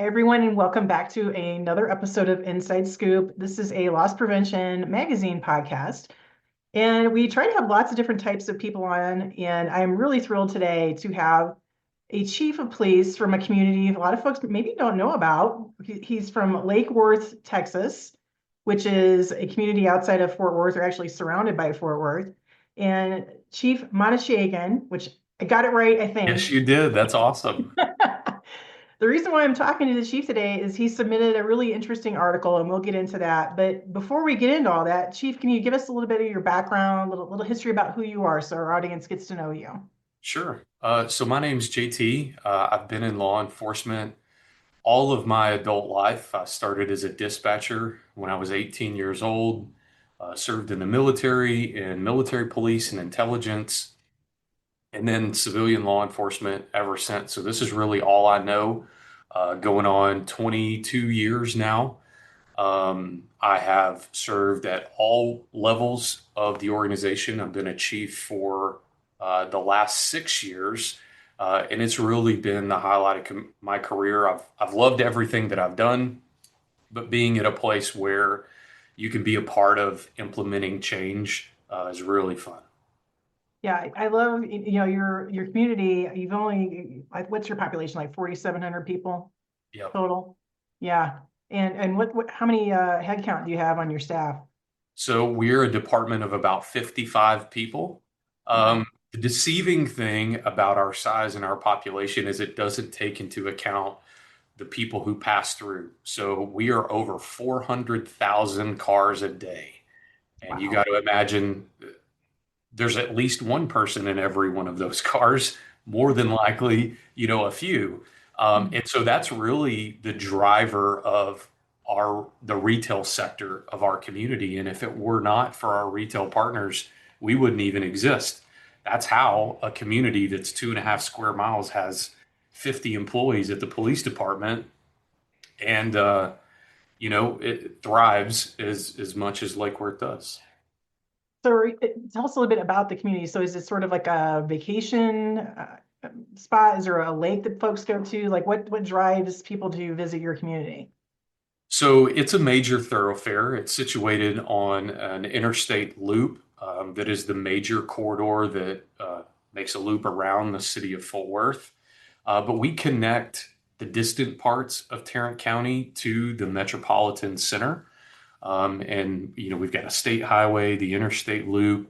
Hi, everyone, and welcome back to another episode of Inside Scoop. This is a loss prevention magazine podcast, and we try to have lots of different types of people on. And I'm really thrilled today to have a chief of police from a community a lot of folks maybe don't know about. He's from Lake Worth, Texas, which is a community outside of Fort Worth, or actually surrounded by Fort Worth. And Chief Manoushagian, which I got it right, I Yes, think. you did. That's awesome. The reason why I'm talking to the chief today is he submitted a really interesting article, and we'll get into that. But before we get into all that, Chief, can you give us a little bit of your background, little history about who you are, so our audience gets to know you? Sure. So my name's JT. I've been in law enforcement all of my adult life. I started as a dispatcher when I was 18 years old, served in the military and military police and intelligence, and then civilian law enforcement ever since. So this is really all I know, going on 22 years now. I have served at all levels of the organization. I've been a chief for the last 6 years, and it's really been the highlight of my career. I've loved everything that I've done, but being at a place where you can be a part of implementing change is really fun. Yeah, I love your community. You've only like what's your population, like 4,700 people Yep. total? Yeah, and what how many head count do you have on your staff? So we're a department of about 55 people. Wow. The deceiving thing about our size and our population is it doesn't take into account the people who pass through. So we are over 400,000 cars a day. And you got Wow. to imagine there's at least one person in every one of those cars, more than likely, a few. And so that's really the driver of the retail sector of our community. And if it were not for our retail partners, we wouldn't even exist. That's how a community that's 2.5 square miles has 50 employees at the police department, and it thrives as much as Lake Worth does. So tell us a little bit about the community. So is it sort of like a vacation spot? Is there a lake that folks go to? Like what drives people to visit your community? So it's a major thoroughfare. It's situated on an interstate loop, that is the major corridor that makes a loop around the city of Fort Worth. But we connect the distant parts of Tarrant County to the metropolitan center. And, we've got a state highway, the interstate loop.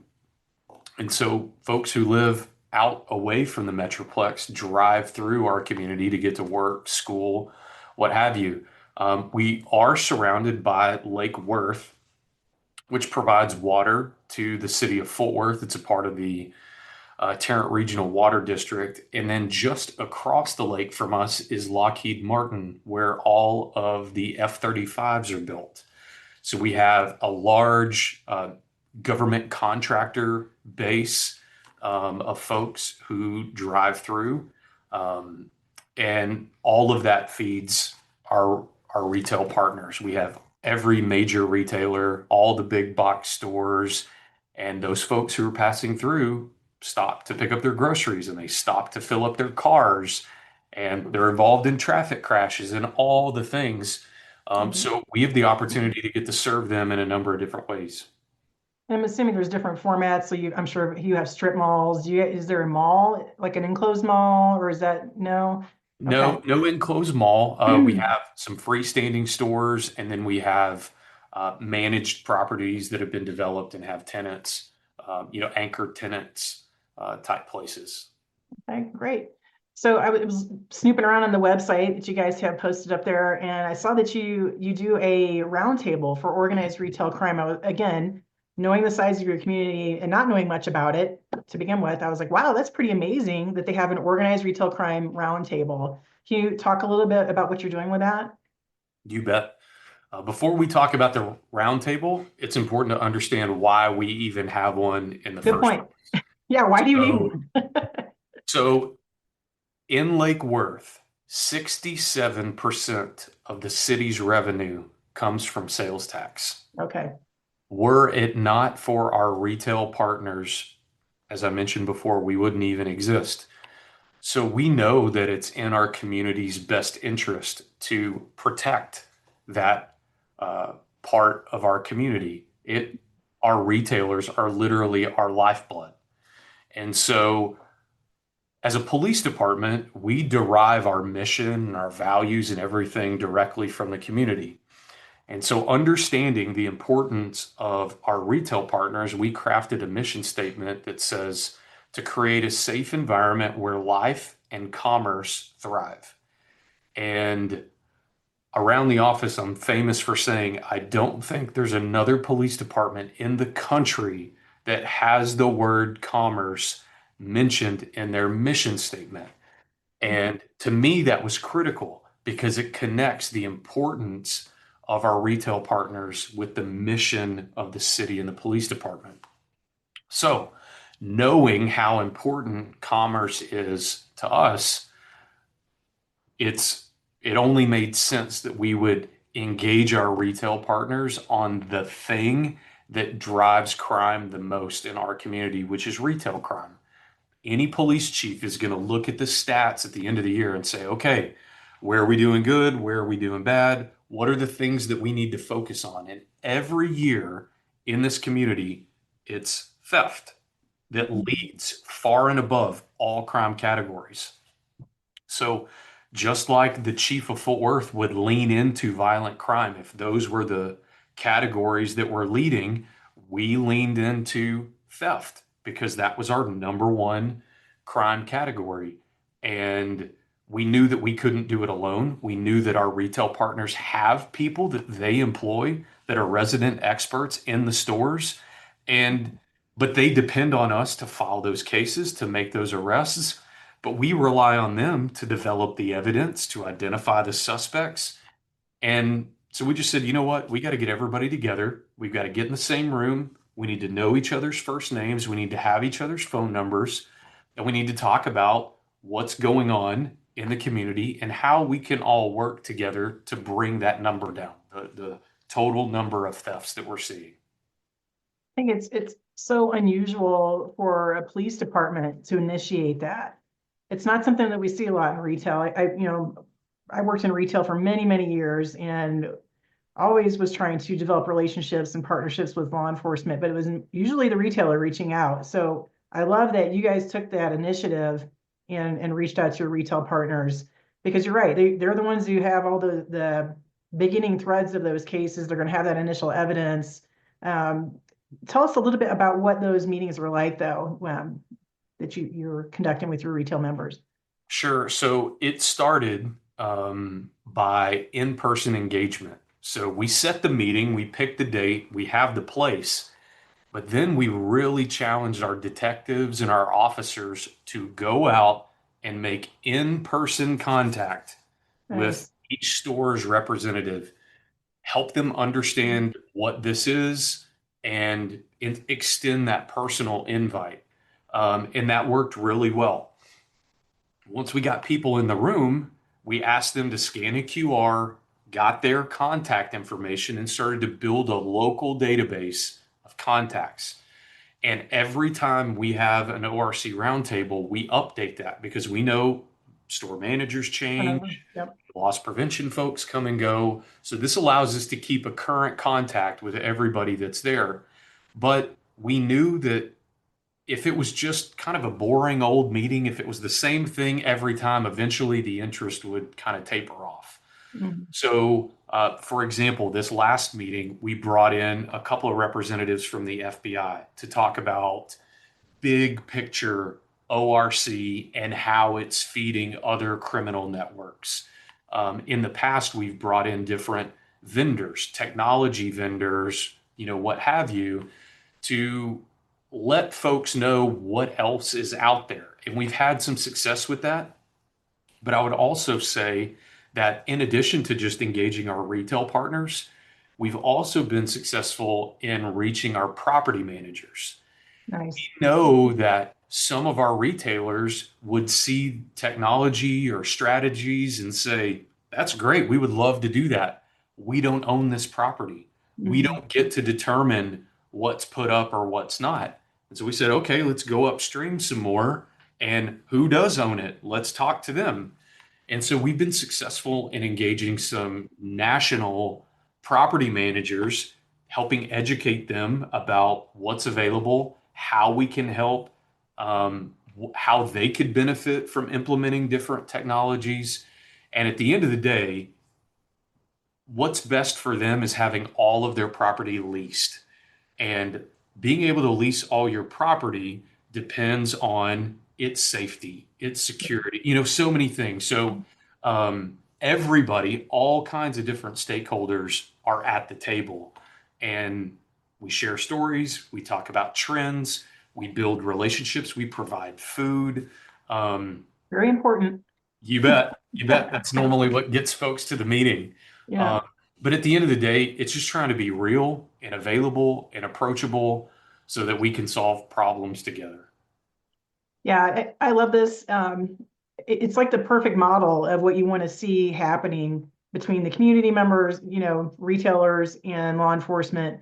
And so folks who live out away from the Metroplex drive through our community to get to work, school, what have you. We are surrounded by Lake Worth, which provides water to the city of Fort Worth. It's a part of the Tarrant Regional Water District. And then just across the lake from us is Lockheed Martin, where all of the F-35s are built. So we have a large government contractor base of folks who drive through, um, and all of that feeds our retail partners. We have every major retailer, all the big box stores, and those folks who are passing through stop to pick up their groceries and they stop to fill up their cars, and they're involved in traffic crashes and all the things. Mhm. So we have the opportunity to get to serve them in a number of different ways. And I'm assuming there's different formats. So I'm sure you have strip malls. Is there a mall, like an enclosed mall, or is that no? Okay. No, no enclosed mall. We have some freestanding stores, and then we have managed properties that have been developed and have tenants, anchored tenants type places. Okay, great. So was snooping around on the website that you guys have posted up there, and I saw that you do a roundtable for organized retail crime. Again, knowing the size of your community and not knowing much about it to begin with, I was like, wow, that's pretty amazing that they have an organized retail crime roundtable. Can you talk a little bit about what you're doing with that? You bet. Before we talk about the roundtable, it's important to understand why we even have one in the Good first point. place. Yeah, why do you need So, one? so in Lake Worth, 67% of the city's revenue comes from sales tax. Okay. Were it not for our retail partners, as I mentioned before, we wouldn't even exist. So we know that it's in our community's best interest to protect that part of our community. Our retailers are literally our lifeblood. And so as a police department, we derive our mission and our values and everything directly from the community. And so, understanding the importance of our retail partners, we crafted a mission statement that says to create a safe environment where life and commerce thrive. And around the office, I'm famous for saying, I don't think there's another police department in the country that has the word commerce mentioned in their mission statement. And to me, that was critical because it connects the importance of our retail partners with the mission of the city and the police department. So, knowing how important commerce is to us, it's it only made sense that we would engage our retail partners on the thing that drives crime the most in our community, which is retail crime. Any police chief is going to look at the stats at the end of the year and say, okay, where are we doing good? Where are we doing bad? What are the things that we need to focus on? And every year in this community, it's theft that leads far and above all crime categories. So just like the chief of Fort Worth would lean into violent crime, if those were the categories that were leading, we leaned into theft because that was our number one crime category. And we knew that we couldn't do it alone. We knew that our retail partners have people that they employ that are resident experts in the stores. And but they depend on us to file those cases, to make those arrests. But we rely on them to develop the evidence, to identify the suspects. And so we just said, you know what? We got to get everybody together. We've got to get in the same room. We need to know each other's first names. We need to have each other's phone numbers. And we need to talk about what's going on in the community and how we can all work together to bring that number down, the total number of thefts that we're seeing. I think it's so unusual for a police department to initiate that. It's not something that we see a lot in retail. I worked in retail for many, many years and always was trying to develop relationships and partnerships with law enforcement, but it was usually the retailer reaching out. So I love that you guys took that initiative and reached out to your retail partners because you're right. They're the ones who have all the beginning threads of those cases. They're going to have that initial evidence. Tell us a little bit about what those meetings were like, though, that you're conducting with your retail members. Sure. So it started by in-person engagement. So we set the meeting, we picked the date, we have the place, but then we really challenged our detectives and our officers to go out and make in-person contact with Nice. each store's representative, help them understand what this is, and extend that personal invite. And that worked really well. Once we got people in the room, we asked them to scan a QR, got their contact information, and started to build a local database of contacts. And every time we have an ORC roundtable, we update that because we know store managers change, Yep. loss prevention folks come and go. So this allows us to keep a current contact with everybody that's there. But we knew that if it was just kind of a boring old meeting, if it was the same thing every time, eventually the interest would kind of taper off. Mhm. So, for example, this last meeting, we brought in a couple of representatives from the FBI to talk about big picture ORC and how it's feeding other criminal networks. In the past, we've brought in different vendors, technology vendors, what have you, to let folks know what else is out there. And we've had some success with that. But I would also say that in addition to just engaging our retail partners, we've also been successful in reaching our property managers. Nice. Know that some of our retailers would see technology or strategies and say, that's great. We would love to do that. We don't own this property. We Mhm. don't get to determine what's put up or what's not. And so we said, okay, let's go upstream some more And who does own it? Let's talk to them. And so we've been successful in engaging some national property managers, helping educate them about what's available, how we can help, how they could benefit from implementing different technologies. And at the end of the day, what's best for them is having all of their property leased. And being able to lease all your property depends on its safety, its security, so many things. So everybody, all kinds of different stakeholders are at the table. And we share stories, we talk about trends, we build relationships, we provide food. Very important. You bet. You bet. That's normally what gets folks to the meeting. Yeah. Um, but at the end of the day, it's just trying to be real and available and approachable so that we can solve problems together. Yeah, I love this. It's like the perfect model of what you want to see happening between the community members, retailers and law enforcement.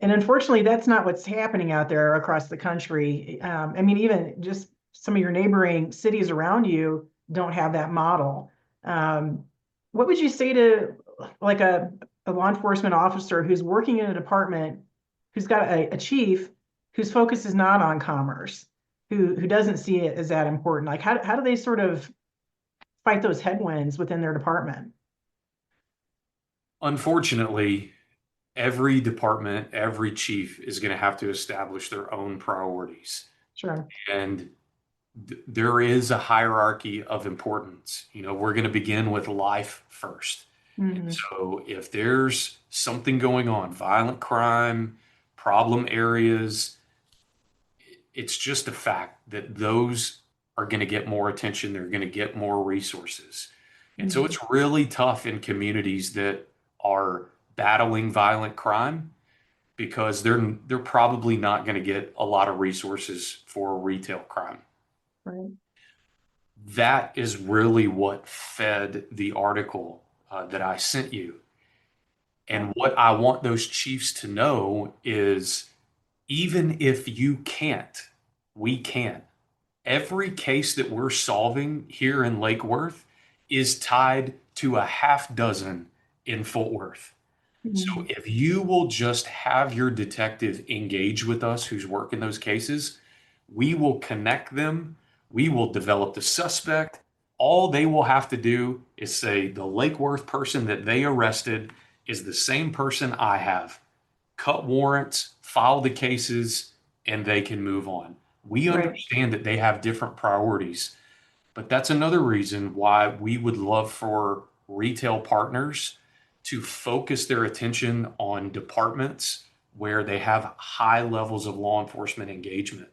And unfortunately, that's not what's happening out there across the country. I mean, even just some of your neighboring cities around you don't have that model. What would you say to like a law enforcement officer who's working in a department, who's got a chief whose focus is not on commerce, who doesn't see it as that important? Like, how do they sort of fight those headwinds within their department? Unfortunately, every department, every chief is going to have to establish their own priorities. Sure. And there is a hierarchy of importance. We're going to begin with life first. And Mhm. so if there's something going on, violent crime, problem areas, it's just a fact that those are going to get more attention. They're going to get more resources. And so Mhm. it's really tough in communities that are battling violent crime because they're probably not going to get a lot of resources for retail crime. Right. That is really what fed the article that I sent you. Yeah. And what I want those chiefs to know is even if you can't, we can. Every case that we're solving here in Lake Worth is tied to a half dozen in Fort Worth. So Mhm. if you will just have your detective engage with us who's working those cases, we will connect them. We will develop the suspect. All they will have to do is say the Lake Worth person that they arrested is the same person I have. Cut warrants, file the cases, and they can move on. We Right. understand that they have different priorities, but that's another reason why we would love for retail partners to focus their attention on departments where they have high levels of law enforcement engagement.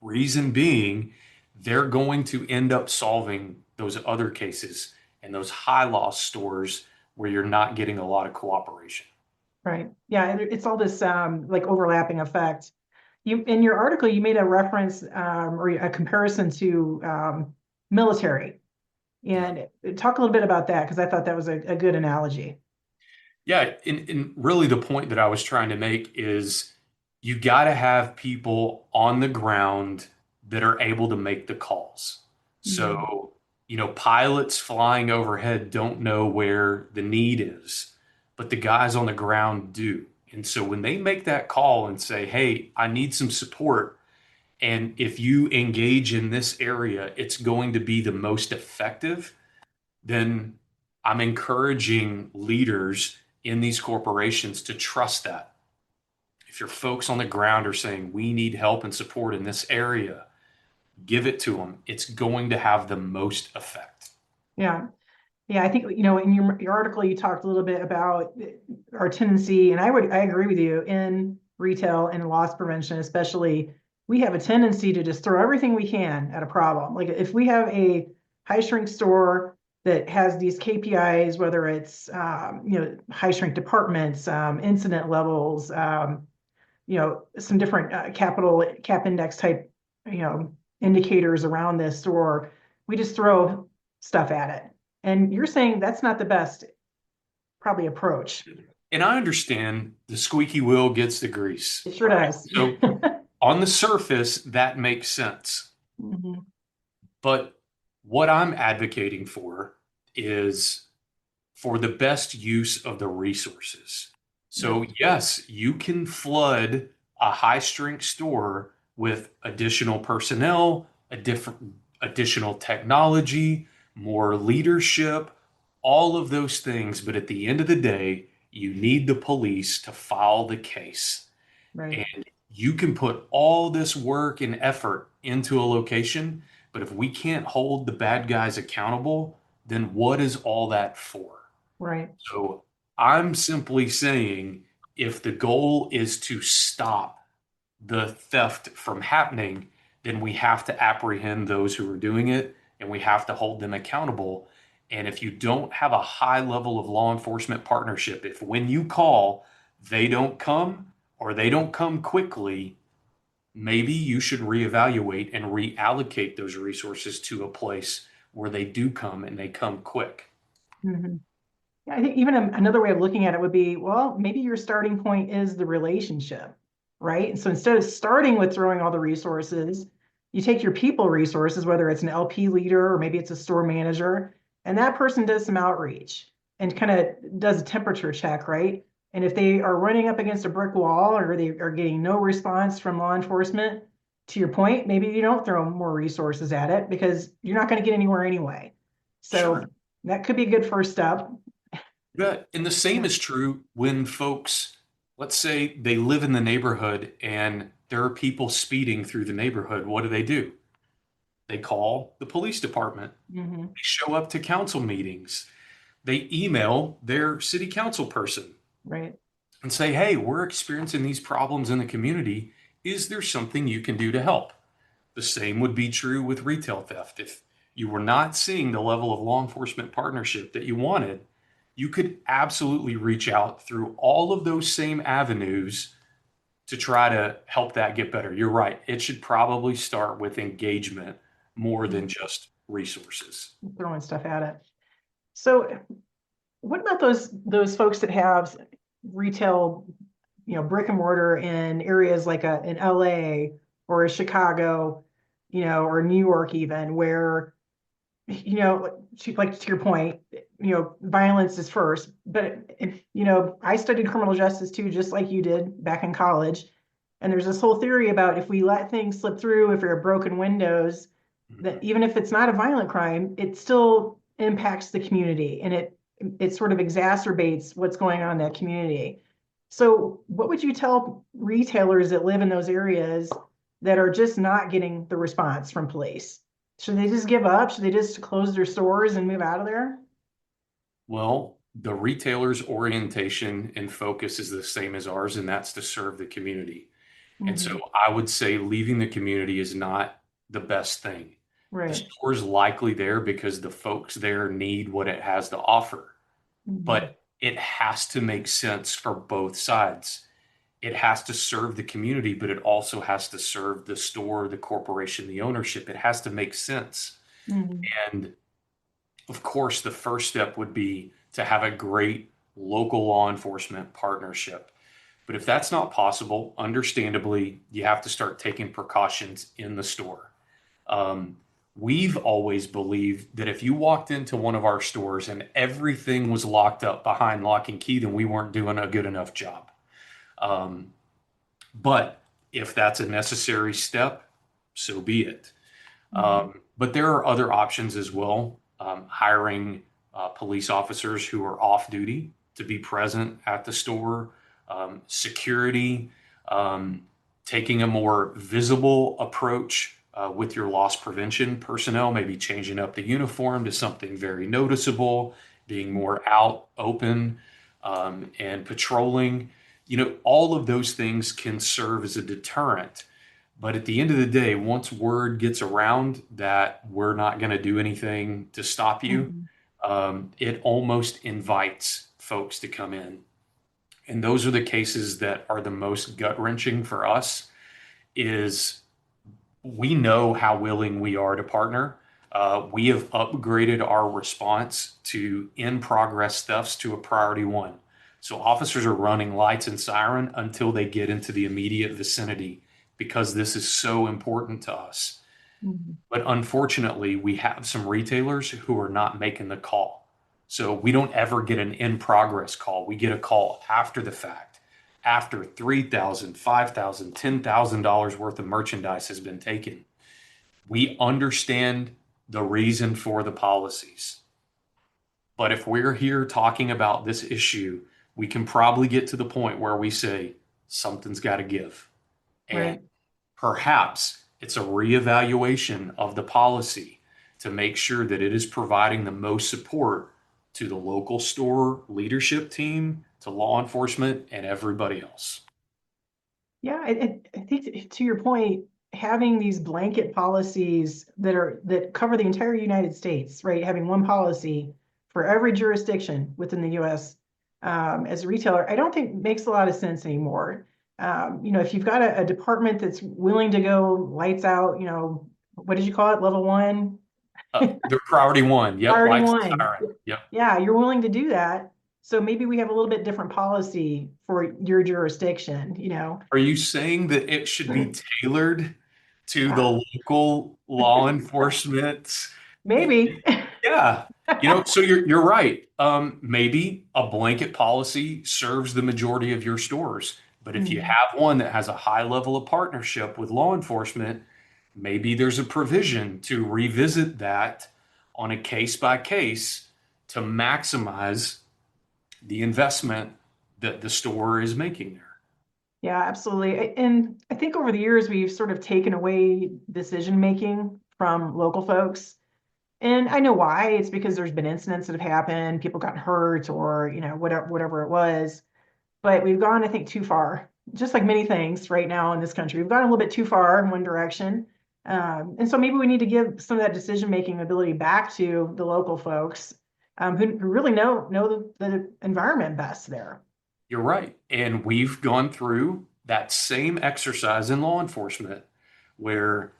Reason being, they're going to end up solving those other cases and those high loss stores where you're not getting a lot of cooperation. Right. Yeah, and it's all this like overlapping effect. You in your article, you made a reference or a comparison to military, Yeah. and talk a little bit about that because I thought that was a good analogy. Yeah, and really the point that I was trying to make is you got to have people on the ground that are able to make the calls. Mhm. So, pilots flying overhead don't know where the need is, but the guys on the ground do. And so when they make that call and say, "Hey, I need some support," and if you engage in this area, it's going to be the most effective, then I'm encouraging leaders in these corporations to trust that. If your folks on the ground are saying, we need help and support in this area, give it to them. It's going to have the most effect. Yeah. Yeah, I think, in your article, you talked a little bit about our tendency, and I agree with you, in retail and loss prevention, especially, we have a tendency to just throw everything we can at a problem. Like if we have a high shrink store that has these KPIs, whether it's high shrink departments, incident levels, some different capital cap index type, you know, indicators around this store, we just throw stuff at it. And you're saying that's not the best probably approach. And I understand the squeaky wheel gets the grease, It sure right? does. So on the surface, that makes sense. But what I'm advocating for is for the best use of the resources. So, Right. yes, you can flood a high strength store with additional personnel, additional technology, more leadership, all of those things. But at the end of the day, you need the police to file the case. Right. And you can put all this work and effort into a location, but if we can't hold the bad guys accountable, then what is all that for? Right. So I'm simply saying if the goal is to stop the theft from happening, then we have to apprehend those who are doing it and we have to hold them accountable. And if you don't have a high level of law enforcement partnership, if when you call, they don't come or they don't come quickly, maybe you should reevaluate and reallocate those resources to a place where they do come and they come quick. Mhm. Yeah, I think even another way of looking at it would be, well, maybe your starting point is the relationship, right? So instead of starting with throwing all the resources, you take your people resources, whether it's an LP leader or maybe it's a store manager, and that person does some outreach and kind of does a temperature check, right? And if they are running up against a brick wall or they are getting no response from law enforcement, to your point, maybe you don't throw more resources at it because you're not going to get anywhere anyway. Sure. So that could be a good first step. Yeah, and the same Yeah. is true when folks, let's say they live in the neighborhood and there are people speeding through the neighborhood. What do? They call the police department. Mhm. They show up to council meetings. They email their city council person Right. and say, hey, we're experiencing these problems in the community. Is there something you can do to help? The same would be true with retail theft. If you were not seeing the level of law enforcement partnership that you wanted, you could absolutely reach out through all of those same avenues to try to help that get better. You're right. It should probably start with engagement more than Mhm. just resources. Throwing stuff at it. So what about those folks that have retail, brick and mortar in areas like in LA or Chicago, or New York even, where, like to your point, violence is first. But if, I studied criminal justice too, just like you did back in college. And there's this whole theory about if we let things slip through, if there are broken windows, that even if it's not a violent crime, it still impacts the community and it sort of exacerbates what's going on in that community. So what would you tell retailers that live in those areas that are just not getting the response from police? Should they just give up? Should they just close their stores and move out of there? Well, the retailer's orientation and focus is the same as ours, and that's to serve the community. And so Hmm. I would say leaving the community is not the best thing. The Right. store's likely there because the folks there need what it has to offer, Hmm. but it has to make sense for both sides. It has to serve the community, but it also has to serve the store, the corporation, the ownership. It has to make sense. Hmm. And of course, the first step would be to have a great local law enforcement partnership. But if that's not possible, understandably, you have to start taking precautions in the store. Um, we've always believed that if you walked into one of our stores and everything was locked up behind lock and key, then we weren't doing a good enough job. Um, but if that's a necessary step, so be it. Hmm. But there are other options as well. Hiring police officers who are off duty to be present at the store, security, um, taking a more visible approach with your loss prevention personnel, maybe changing up the uniform to something very noticeable, being more out, open, and patrolling. All of those things can serve as a deterrent, but at the end of the day, once word gets around that we're not going to do anything to stop you, Hmm. it almost invites folks to come in. And those are the cases that are the most gut wrenching for us is we know how willing we are to partner. We have upgraded our response to in progress thefts to a priority one. So officers are running lights and siren until they get into the immediate vicinity because this is so important to us. Mhm. But unfortunately, we have some retailers who are not making the call. So we don't ever get an in progress call. We get a call after the fact, after $3,000, $5,000, $10,000 worth of merchandise has been taken. We understand the reason for the policies. But if we're here talking about this issue, we can probably get to the point where we say something's got to give. And Right. perhaps it's a reevaluation of the policy to make sure that it is providing the most support to the local store leadership team, to law enforcement, and everybody else. Yeah, I think to your point, having these blanket policies that cover the entire United States, right? Having one policy for every jurisdiction within the U.S. As a retailer, I don't think makes a lot of sense anymore. If you've got a department that's willing to go lights out, what did you call it? Level one, The priority one. Yep. priority Lights and one. siren. Yep. Yeah, you're willing to do that. So maybe we have a little bit different policy for your jurisdiction. Are you saying that it should be tailored to the Uh, local law enforcement? maybe. Yeah. So you're right. Maybe a blanket policy serves the majority of your stores. But if you Mhm. have one that has a high level of partnership with law enforcement, maybe there's a provision to revisit that on a case by case to maximize the investment that the store is making there. Yeah, absolutely. And I think over the years, we've sort of taken away decision making from local folks. And I know why. It's because there's been incidents that have happened, people got hurt, or whatever it was. But we've gone, I think, too far. Just like many things right now in this country, we've gone a little bit too far in one direction. And so maybe we need to give some of that decision making ability back to the local folks, who really know the environment best there. You're right. And we've gone through that same exercise in law enforcement where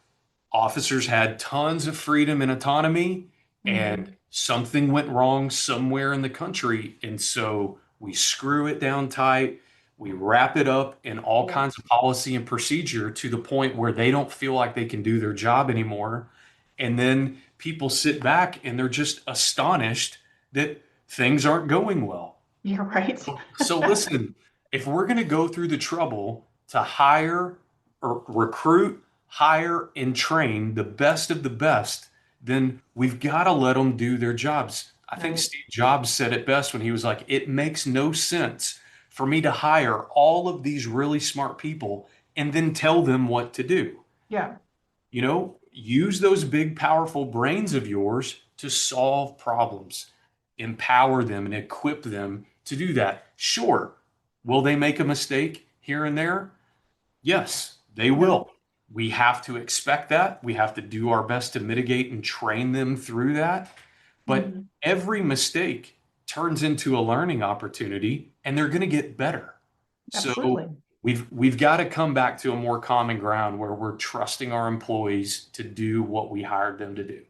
officers had tons of freedom and autonomy, and Mhm. something went wrong somewhere in the country. And so we screw it down tight. We wrap it up in all Yeah. kinds of policy and procedure to the point where they don't feel like they can do their job anymore. And then people sit back and they're just astonished that things aren't going well. You're right. So listen, if we're going to go through the trouble to hire or recruit, hire, and train the best of the best, then we've got to let them do their jobs. I think Right. Steve Jobs said it best when he was like, it makes no sense for me to hire all of these really smart people and then tell them what to do. Yeah. Use those big, powerful brains of yours to solve problems, empower them and equip them to do that. Sure. Will they make a mistake here and there? Yes, they Yeah. will. We have to expect that. We have to do our best to mitigate and train them through that. But Mhm. every mistake turns into a learning opportunity and they're going to get better. So Absolutely. we've got to come back to a more common ground where we're trusting our employees to do what we hired them to do.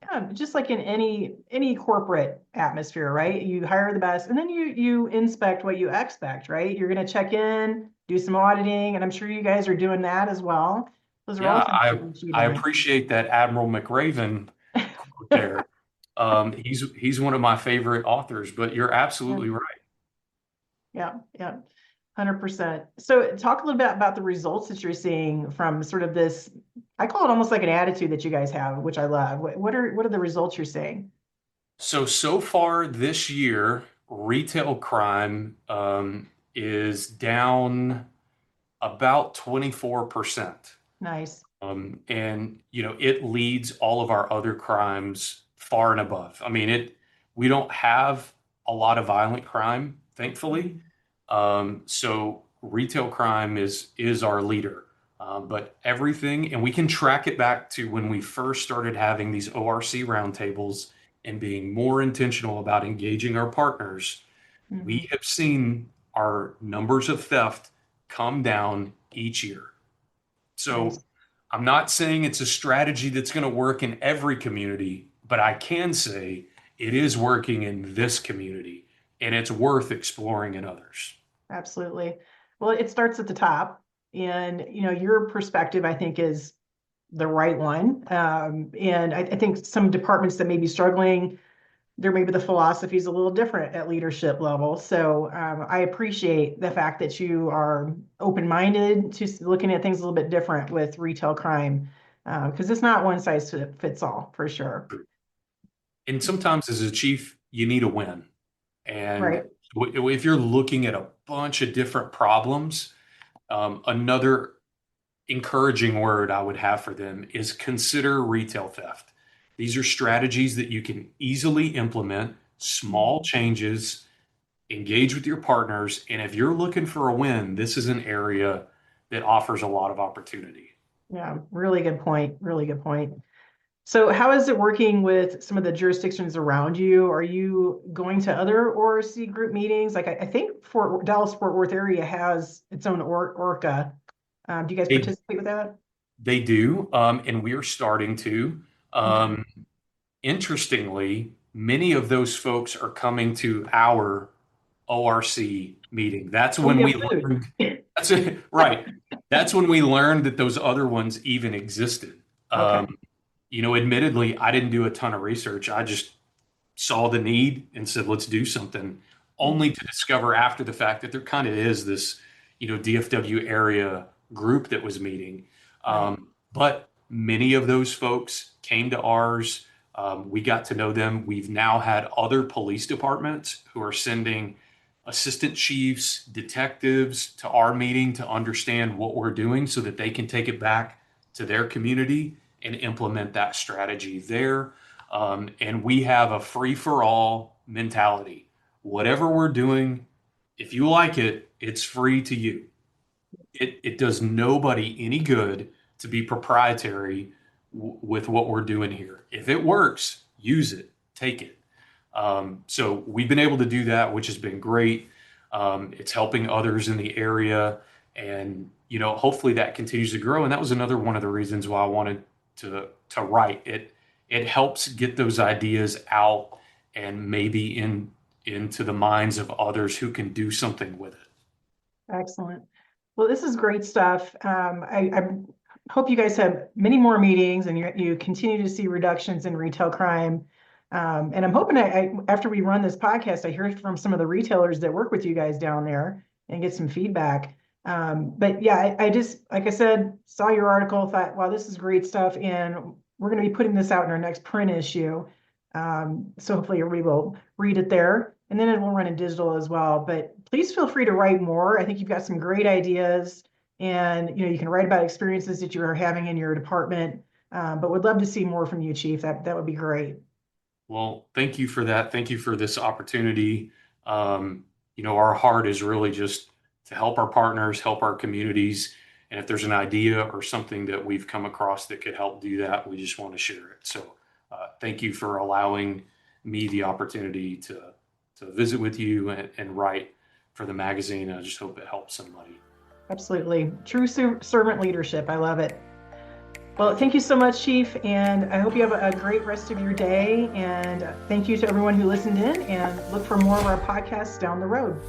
Yeah, just like in any corporate atmosphere, right? You hire the best, and then you inspect what you expect, right? You're going to check in, do some auditing, and I'm sure you guys are doing that as well. Those are all Yeah, things I that you should be I doing. appreciate that Admiral McRaven quote there. He's one of my favorite authors, but you're Yeah, absolutely right. yeah, yeah, 100%. So talk a little bit about the results that you're seeing from sort of this, I call it almost like an attitude that you guys have, which I love. What are the results you're seeing? So far this year, retail crime is down about 24%. Nice. And it leads all of our other crimes far and above. I mean, we don't have a lot of violent crime, thankfully. Mhm. So retail crime is our leader. But everything, and we can track it back to when we first started having these ORC roundtables and being more intentional about engaging our partners. We Mhm. have seen our numbers of theft come down each year. So Nice. I'm not saying it's a strategy that's going to work in every community, but I can say it is working in this community and it's worth exploring in others. Absolutely. Well, it starts at the top, and your perspective, I think, is the right one. And I think some departments that may be struggling, there maybe the philosophy is a little different at leadership level. So I appreciate the fact that you are open-minded to looking at things a little bit different with retail crime, because it's not one size fits all for sure. And sometimes as a chief, you need a win. And Right. if you're looking at a bunch of different problems, another encouraging word I would have for them is consider retail theft. These are strategies that you can easily implement, small changes, engage with your partners. And if you're looking for a win, this is an area that offers a lot of opportunity. Yeah, really good point. Really good point. So how is it working with some of the jurisdictions around you? Are you going to other ORC group meetings? Like I think Dallas Fort Worth area has its own ORCA. Do you guys They, participate with that? they do, and we are starting to. Okay. Interestingly, many of those folks are coming to our ORC meeting. That's So we when have we food. learned, that's it, right. That's when we learned that those other ones even existed. Okay. Admittedly, I didn't do a ton of research. I just saw the need and said, let's do something, only to discover after the fact that there kind of is this, DFW area group that was meeting. Right. But many of those folks came to ours. We got to know them. We've now had other police departments who are sending assistant chiefs, detectives to our meeting to understand what we're doing so that they can take it back to their community and implement that strategy there. And we have a free for all mentality. Whatever we're doing, if you like it, it's free to you. It does nobody any good to be proprietary with what we're doing here. If it works, use it, take it. So we've been able to do that, which has been great. It's helping others in the area, and hopefully that continues to grow. And that was another one of the reasons why I wanted to write it. It helps get those ideas out and maybe into the minds of others who can do something with it. Excellent. Well, this is great stuff. I hope you guys have many more meetings and you continue to see reductions in retail crime. And I'm hoping after we run this podcast, I hear from some of the retailers that work with you guys down there and get some feedback. But yeah, I just, like I said, saw your article, thought, wow, this is great stuff. And we're going to be putting this out in our next print issue. So hopefully everybody will read it there, and then it will run in digital as well. But please feel free to write more. I think you've got some great ideas, and you can write about experiences that you are having in your department. But would love to see more from you, Chief. That would be great. Well, thank you for that. Thank you for this opportunity. Our heart is really just to help our partners, help our communities. And if there's an idea or something that we've come across that could help do that, we just want to share it. So thank you for allowing me the opportunity to visit with you and write for the magazine. I just hope it helps somebody. Absolutely. True servant leadership. I love it. Well, thank you so much, Chief, and I hope you have a great rest of your day. And thank you to everyone who listened in, and look for more of our podcasts down the road.